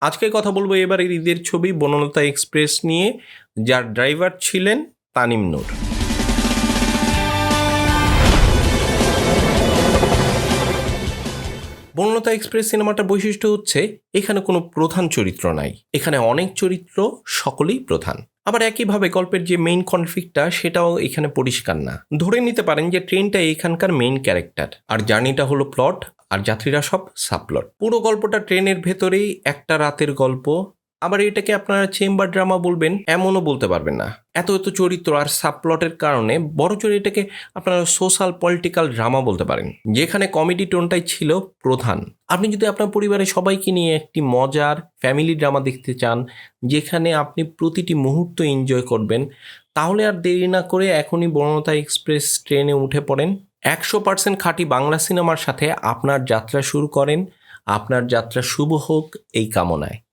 আজকে কথা বলবো এবারের ঈদের ছবি বনলতা এক্সপ্রেস নিয়ে, যার ড্রাইভার ছিলেন তানিম নূর। বনলতা এক্সপ্রেস সিনেমাটার বৈশিষ্ট্য হচ্ছে এখানে কোনো প্রধান চরিত্র নাই, এখানে অনেক চরিত্র, সকলেই প্রধান। আবার একইভাবে গল্পের যে মেইন কনফ্লিক্টটা সেটাও এখানে পরিষ্কার না। ধরে নিতে পারেন যে ট্রেনটা এখানকার মেইন ক্যারেক্টার, আর জার্নিটা হলো প্লট, আর যাত্রীরা সব সাবপ্লট। পুরো গল্পটা ট্রেনের ভেতরেই একটা রাতের গল্প। আবার এটাকে আপনারা চেম্বার ড্রামা বলবেন এমনও বলতে পারবেন না। এত এত চরিত্র আর সাবপ্লটের কারণে বড় এটাকে আপনারা সোশ্যাল পলিটিক্যাল ড্রামা বলতে পারেন, যেখানে কমেডি টোনটাই ছিল প্রধান। আপনি যদি আপনার পরিবারের সবাইকে নিয়ে একটি মজার ফ্যামিলি ড্রামা দেখতে চান, যেখানে আপনি প্রতিটি মুহূর্ত এনজয় করবেন, তাহলে আর দেরি না করে এখনই বনলতা এক্সপ্রেস ট্রেনে উঠে পড়েন। 100% খাঁটি বাংলা সিনেমার সাথে আপনার যাত্রা শুরু করেন। আপনার যাত্রা শুভ হোক এই কামনায়।